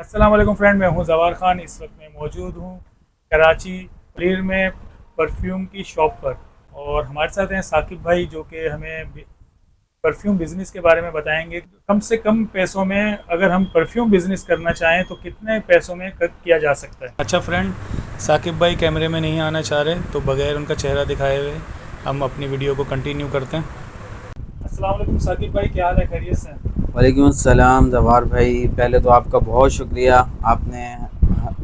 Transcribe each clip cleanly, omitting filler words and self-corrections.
अस्सलाम वालेकुम फ्रेंड, मैं हूं जवार ख़ान। इस वक्त मैं मौजूद हूं कराची पलीर में परफ्यूम की शॉप पर। और हमारे साथ हैं साकिब भाई जो कि हमें परफ्यूम बिज़नेस के बारे में बताएंगे। कम से कम पैसों में अगर हम परफ्यूम बिज़नेस करना चाहें तो कितने पैसों में किया जा सकता है। अच्छा फ्रेंड, साकिब भाई कैमरे में नहीं आना चाह रहे तो बगैर उनका चेहरा दिखाए हुए हम अपनी वीडियो को कंटिन्यू करते हैं। अस्सलाम वालेकुम साकिब भाई, क्या हाल है, खैरियत से हैं? वालेकुम अस्सलाम जवार भाई। पहले तो आपका बहुत शुक्रिया, आपने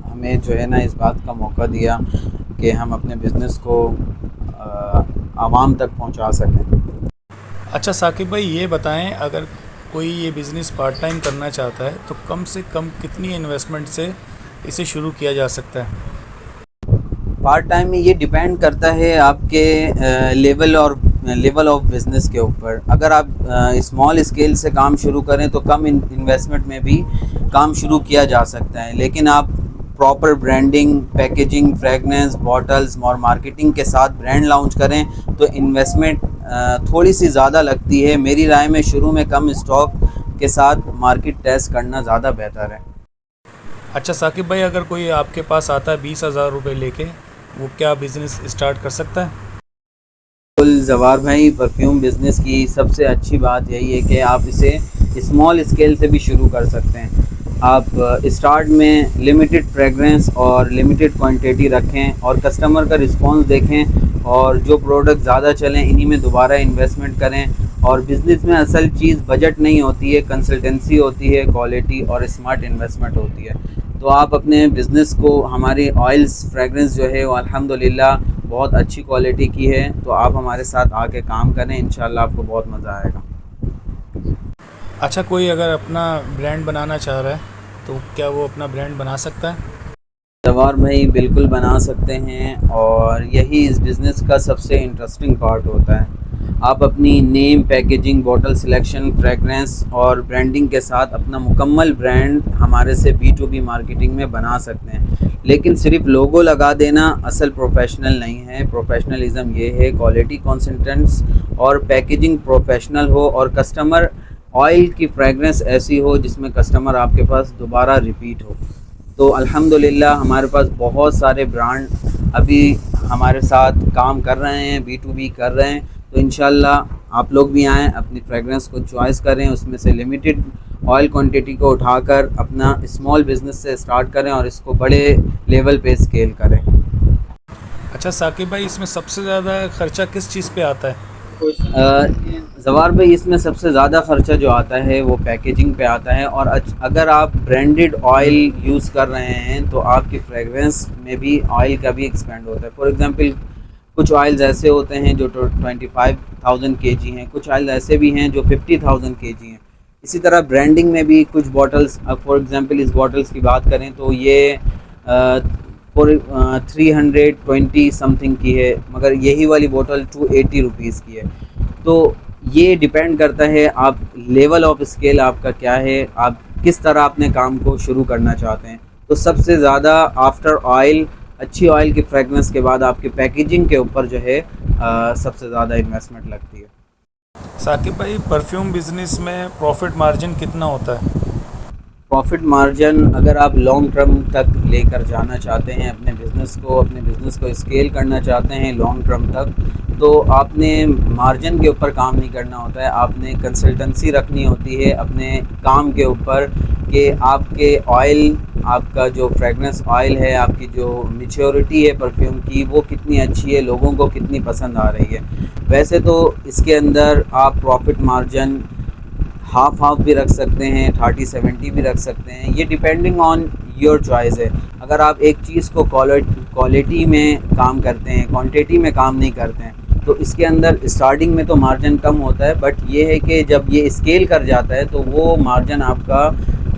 हमें जो है ना इस बात का मौका दिया कि हम अपने बिज़नेस को आवाम तक पहुंचा सकें। अच्छा साकिब भाई, ये बताएं, अगर कोई ये बिज़नेस पार्ट टाइम करना चाहता है तो कम से कम कितनी इन्वेस्टमेंट से इसे शुरू किया जा सकता है। पार्ट टाइम में ये डिपेंड करता है आपके लेवल ऑफ बिज़नेस के ऊपर। अगर आप स्मॉल स्केल से काम शुरू करें तो कम इन्वेस्टमेंट में भी काम शुरू किया जा सकता है, लेकिन आप proper branding, packaging, fragrance, bottles और मार्केटिंग के साथ ब्रांड लॉन्च करें तो इन्वेस्टमेंट थोड़ी सी ज़्यादा लगती है। मेरी राय में शुरू में कम स्टॉक के साथ मार्केट टेस्ट करना ज़्यादा बेहतर है। अच्छा साकिब भाई, अगर कोई आपके पास आता है 20,000 रुपये लेके, वो क्या बिज़नेस स्टार्ट कर सकता है। बिल्कुल जवार भाई, परफ्यूम बिज़नेस की सबसे अच्छी बात यही है कि आप इसे स्मॉल स्केल से भी शुरू कर सकते हैं। आप स्टार्ट में लिमिटेड फ्रेगरेंस और लिमिटेड क्वांटिटी रखें और कस्टमर का रिस्पांस देखें, और जो प्रोडक्ट ज़्यादा चलें इन्हीं में दोबारा इन्वेस्टमेंट करें। और बिज़नेस में असल चीज़ बजट नहीं होती है, कंसल्टेंसी होती है, क्वालिटी और स्मार्ट इन्वेस्टमेंट होती है। तो आप अपने बिज़नेस को, हमारी ऑयल्स फ्रेगरेंस जो है वो अल्हम्दुलिल्लाह बहुत अच्छी क्वालिटी की है, तो आप हमारे साथ आके काम करें, इंशाल्लाह आपको बहुत मज़ा आएगा। अच्छा, कोई अगर अपना ब्रांड बनाना चाह रहा है तो क्या वो अपना ब्रांड बना सकता है। जवार भाई बिल्कुल बना सकते हैं, और यही इस बिज़नेस का सबसे इंटरेस्टिंग पार्ट होता है। आप अपनी name, packaging, bottle selection, fragrance और ब्रांडिंग के साथ अपना मुकम्मल ब्रांड हमारे से B2B मार्केटिंग में बना सकते हैं। लेकिन सिर्फ लोगो लगा देना असल प्रोफेशनल नहीं है। प्रोफेशनलिज्म ये है क्वालिटी कंसिस्टेंस और पैकेजिंग प्रोफेशनल हो, और कस्टमर ऑयल की फ्रेगरेंस ऐसी हो जिसमें कस्टमर आपके पास दोबारा रिपीट हो। तो अल्हम्दुलिल्लाह हमारे पास बहुत सारे ब्रांड अभी हमारे साथ काम कर रहे हैं, B2B कर रहे हैं। तो इंशाल्लाह आप लोग भी आएँ, अपनी फ्रेगरेंस को चॉइस करें, उसमें से लिमिटेड ऑयल क्वांटिटी को उठाकर अपना स्मॉल बिज़नेस से स्टार्ट करें और इसको बड़े लेवल पे स्केल करें। अच्छा साकिब भाई, इसमें सबसे ज़्यादा खर्चा किस चीज़ पे आता है। जवार भाई, इसमें सबसे ज़्यादा ख़र्चा जो आता है वो पैकेजिंग पे आता है। और अगर आप ब्रांडेड ऑयल यूज़ कर रहे हैं तो आपकी फ्रेगरेंस में भी ऑयल का भी एक्सपेंड होता है। फॉर एग्ज़ाम्पल, कुछ ऑयल्स ऐसे होते हैं जो 25,000 kg हैं, कुछ ऑयल ऐसे भी हैं जो 50,000 kg हैं। इसी तरह ब्रांडिंग में भी कुछ बॉटल्स, फॉर एग्ज़ाम्पल इस बॉटल्स की बात करें तो ये फॉर 320 समथिंग की है, मगर यही वाली बोतल 280 रुपीज़ की है। तो ये डिपेंड करता है आप लेवल ऑफ स्केल आपका क्या है, आप किस तरह अपने काम को शुरू करना चाहते हैं। तो सबसे ज़्यादा आफ्टर ऑयल, अच्छी ऑयल की फ्रेगनेंस के बाद आपके पैकेजिंग के ऊपर जो है सबसे ज़्यादा इन्वेस्टमेंट लगती है। साकिब भाई, परफ्यूम बिज़नेस में प्रॉफिट मार्जिन कितना होता है। प्रॉफिट मार्जिन अगर आप लॉन्ग टर्म तक लेकर जाना चाहते हैं अपने बिज़नेस को स्केल करना चाहते हैं लॉन्ग टर्म तक, तो आपने मार्जिन के ऊपर काम नहीं करना होता है। आपने कंसल्टेंसी रखनी होती है अपने काम के ऊपर कि आपके ऑयल, आपका जो फ्रेगनेंस ऑयल है, आपकी जो मैच्योरिटी है परफ्यूम की, वो कितनी अच्छी है, लोगों को कितनी पसंद आ रही है। वैसे तो इसके अंदर आप प्रॉफिट मार्जिन हाफ हाफ भी रख सकते हैं, 30-70 भी रख सकते हैं, ये डिपेंडिंग ऑन योर चॉइस है। अगर आप एक चीज़ को क्वालिटी में काम करते हैं, क्वांटिटी में काम नहीं करते हैं, तो इसके अंदर स्टार्टिंग में तो मार्जिन कम होता है, बट ये है कि जब ये स्केल कर जाता है तो वो मार्जिन आपका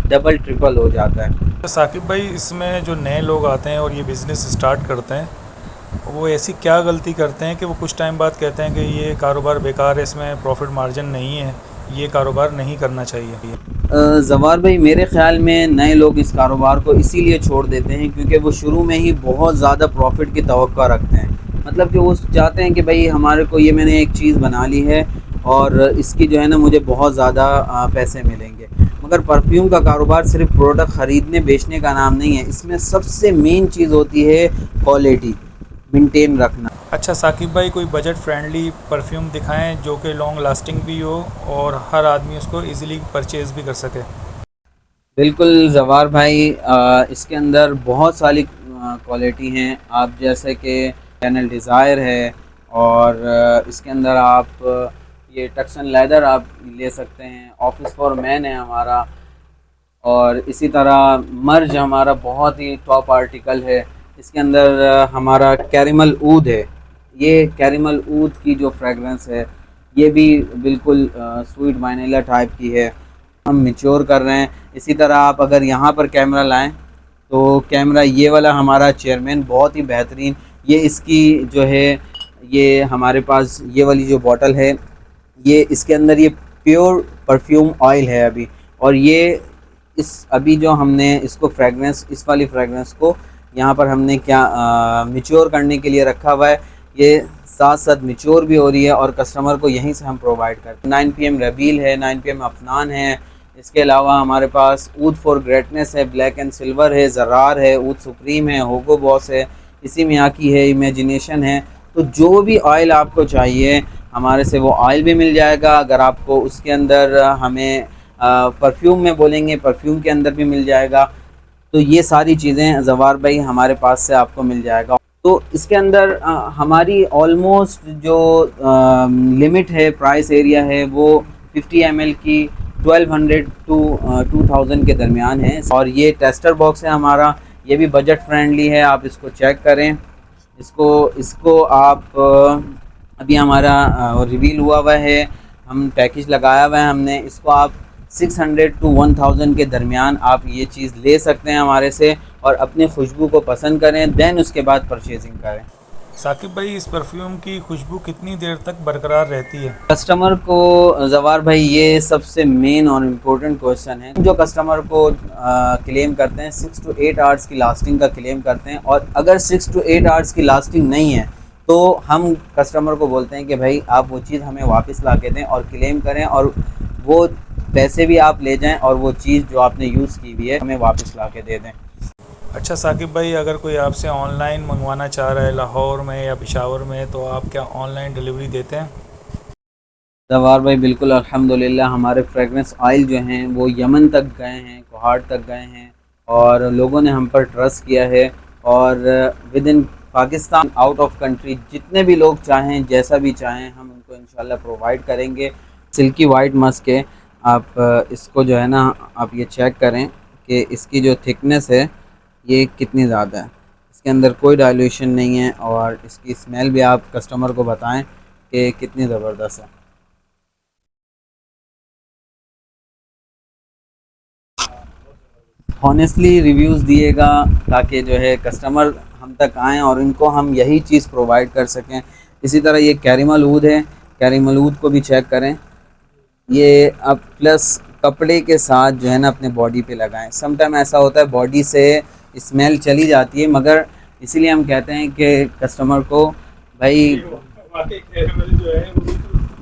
डबल ट्रिपल हो जाता है। तो साकिब भाई, इसमें जो नए लोग आते हैं और ये बिज़नेस स्टार्ट करते हैं, वो ऐसी क्या गलती करते हैं कि वो कुछ टाइम बाद कहते हैं कि ये कारोबार बेकार है, इसमें प्रॉफिट मार्जिन नहीं है, ये कारोबार नहीं करना चाहिए। जवार भाई, मेरे ख़्याल में नए लोग इस कारोबार को इसीलिए छोड़ देते हैं क्योंकि वो शुरू में ही बहुत ज़्यादा प्रॉफिट की तवक्को रखते हैं। मतलब कि वो चाहते हैं कि भाई हमारे को, ये मैंने एक चीज़ बना ली है और इसकी जो है ना मुझे बहुत ज़्यादा पैसे मिलेंगे। मगर परफ्यूम का कारोबार सिर्फ प्रोडक्ट ख़रीदने बेचने का नाम नहीं है, इसमें सबसे मेन चीज़ होती है क्वालिटी मेंटेन रखना। अच्छा साकिब भाई, कोई बजट फ्रेंडली परफ्यूम दिखाएं जो कि लॉन्ग लास्टिंग भी हो और हर आदमी उसको इजीली परचेज़ भी कर सके। बिल्कुल जवार भाई, इसके अंदर बहुत सारी क्वालिटी हैं। आप जैसे कि चैनल डिज़ायर है, और इसके अंदर आप ये टक्सन लेदर आप ले सकते हैं। ऑफिस फॉर मैन है हमारा, और इसी तरह मर्ज हमारा बहुत ही टॉप आर्टिकल है। इसके अंदर हमारा कैरेमल ऊद है। ये कैरेमल ऊद की जो फ्रेगरेंस है ये भी बिल्कुल स्वीट वानिला टाइप की है, हम मिच्योर कर रहे हैं। इसी तरह आप अगर यहाँ पर कैमरा लाएं तो कैमरा ये वाला हमारा चेयरमैन बहुत ही बेहतरीन, ये इसकी जो है ये हमारे पास ये वाली जो बॉटल है, ये इसके अंदर ये प्योर परफ्यूम ऑयल है अभी। और ये इस अभी जो हमने इसको फ्रेगरेंस, इस वाली फ्रेगरेंस को यहाँ पर हमने क्या मिच्योर करने के लिए रखा हुआ है। ये साथ साथ मिच्योर भी हो रही है और कस्टमर को यहीं से हम प्रोवाइड करते हैं। 9 PM रबील है, 9 PM अफनान है। इसके अलावा हमारे पास ऊद फॉर ग्रेटनेस है, ब्लैक एंड सिल्वर है, ज़रार है, ऊद सुप्रीम है, होगो बॉस है, इसी मियाकी है, इमेजिनेशन है। तो जो भी ऑयल आपको चाहिए हमारे से वो ऑयल भी मिल जाएगा। अगर आपको उसके अंदर हमें परफ्यूम में बोलेंगे, परफ्यूम के अंदर भी मिल जाएगा। तो ये सारी चीज़ें जवार भाई हमारे पास से आपको मिल जाएगा। तो इसके अंदर हमारी ऑलमोस्ट जो लिमिट है, प्राइस एरिया है, वो 50 ml की 1200 टू 2000 के दरमियान है। और ये टेस्टर बॉक्स है हमारा, ये भी बजट फ्रेंडली है, आप इसको चेक करें। इसको आप अभी हमारा रिवील हुआ है, हम पैकेज लगाया हुआ है हमने। इसको आप 600 टू 1000 के दरमियान आप ये चीज़ ले सकते हैं हमारे से, और अपनी खुशबू को पसंद करें, देन उसके बाद परचेजिंग करें। साकिब भाई, इस परफ्यूम की खुशबू कितनी देर तक बरकरार रहती है? कस्टमर को जवार भाई ये सबसे मेन और इम्पोर्टेंट क्वेश्चन है। जो कस्टमर को क्लेम करते हैं 6 टू 8 आवर्स की लास्टिंग का क्लेम करते हैं, और अगर 6 टू 8 आवर्स की लास्टिंग नहीं है तो हम कस्टमर को बोलते हैं कि भाई आप वो चीज़ हमें वापस ला के दें और क्लेम करें, और वो पैसे भी आप ले जाएं, और वो चीज़ जो आपने यूज़ की हुई है हमें वापस ला के दे दें। अच्छा साकिब भाई, अगर कोई आपसे ऑनलाइन मंगवाना चाह रहा है लाहौर में या पेशावर में, तो आप क्या ऑनलाइन डिलीवरी देते हैं? जवार भाई बिल्कुल, अल्हम्दुलिल्लाह हमारे फ्रेगरेंस ऑयल जो हैं वो यमन तक गए हैं, कोहाट तक गए हैं, और लोगों ने हम पर ट्रस्ट किया है। और with in Pakistan, out of country, जितने भी लोग चाहें, जैसा भी चाहें, हम उनको इंशाल्लाह प्रोवाइड करेंगे। सिल्की वाइट मस्क है, आप इसको जो है ना आप ये चेक करें कि इसकी जो थिकनेस है ये कितनी ज़्यादा है, इसके अंदर कोई डाइल्यूशन नहीं है, और इसकी स्मेल भी आप कस्टमर को बताएं कि कितनी ज़बरदस्त है। हॉनेस्टली रिव्यूज़ दिएगा ताकि जो है कस्टमर हम तक आएँ और इनको हम यही चीज़ प्रोवाइड कर सकें। इसी तरह ये कैरेमल ऊद है, कैरेमल ऊद को भी चेक करें। ये आप प्लस कपड़े के साथ जो है ना अपने बॉडी पे लगाएं। समटाइम ऐसा होता है बॉडी से स्मेल चली जाती है, मगर इसीलिए हम कहते हैं कि कस्टमर को भाई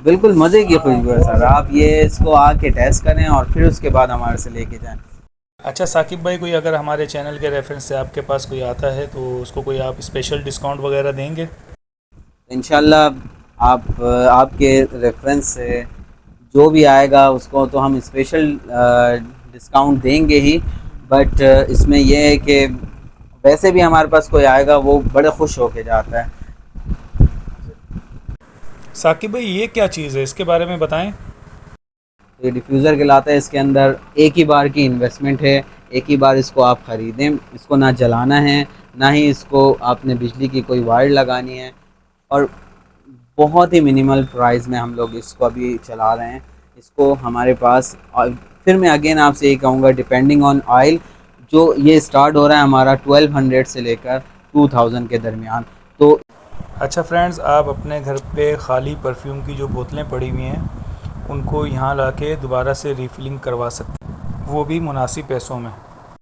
बिल्कुल मज़े की खुशबू है सर, आप ये इसको आके टेस्ट करें और फिर उसके बाद हमारे से लेके जाएं। अच्छा साकिब भाई, कोई अगर हमारे चैनल के रेफरेंस से आपके पास कोई आता है तो उसको कोई आप स्पेशल डिस्काउंट वगैरह देंगे? इंशाल्लाह आप आपके रेफरेंस से जो भी आएगा उसको तो हम स्पेशल डिस्काउंट देंगे ही। बट इसमें यह है कि वैसे भी हमारे पास कोई आएगा वो बड़े खुश होके जाता है। साकिब भाई, ये क्या चीज़ है, इसके बारे में बताएं। ये डिफ्यूज़र कहलाता है। इसके अंदर एक ही बार की इन्वेस्टमेंट है, एक ही बार इसको आप ख़रीदें। इसको ना जलाना है, ना ही इसको आपने बिजली की कोई वायर लगानी है, और बहुत ही मिनिमल प्राइस में हम लोग इसको अभी चला रहे हैं। इसको हमारे पास, और फिर मैं अगेन आपसे ये कहूँगा, डिपेंडिंग ऑन ऑयल, जो ये स्टार्ट हो रहा है हमारा 1200 से लेकर 2000 के दरमियान। तो अच्छा फ्रेंड्स, आप अपने घर पे खाली परफ्यूम की जो बोतलें पड़ी हुई हैं उनको यहाँ लाके दोबारा से रीफिलिंग करवा सकते हैं, वो भी मुनासिब पैसों में।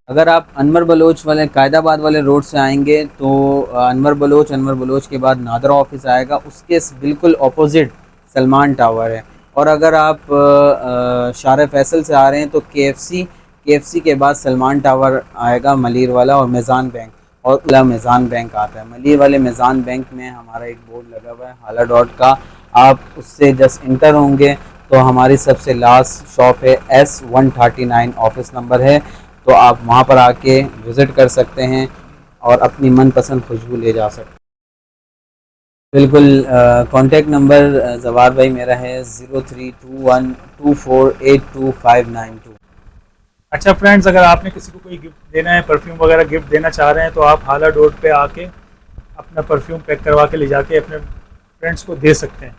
अगर आप अनवर बलोच वाले कायदाबाद वाले रोड से आएंगे तो अनवर बलोच के बाद नादरा ऑफिस आएगा, उसके बिल्कुल अपोजिट सलमान टावर है। और अगर आप शार फैसल से आ रहे हैं तो KFC के बाद सलमान टावर आएगा, मलिर वाला, और मेज़ान बैंक, और उला मेज़ान बैंक आता है। मलिर वाले मेज़ान बैंक में हमारा एक बोर्ड लगा हुआ है हाला डॉट का, आप उससे जस्ट इंटर होंगे तो हमारी सबसे लास्ट शॉप है S139 ऑफिस नंबर है, तो आप वहाँ पर आके विज़िट कर सकते हैं और अपनी मनपसंद खुशबू ले जा सकते हैं। बिल्कुल। कॉन्टैक्ट नंबर जवार भाई मेरा है 0321248259 अच्छा फ्रेंड्स, अगर आपने किसी को कोई गिफ्ट देना है, परफ्यूम वगैरह गिफ्ट देना चाह रहे हैं, तो आप हाला डॉट पे आके अपना परफ्यूम पैक करवा के ले जाके अपने फ्रेंड्स को दे सकते हैं।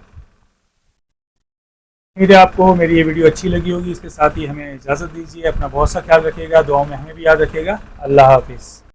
उम्मीद है आपको मेरी ये वीडियो अच्छी लगी होगी। इसके साथ ही हमें इजाज़त दीजिए। अपना बहुत सा ख्याल रखिएगा, दुआओं में हमें भी याद रखिएगा। अल्लाह हाफिज़।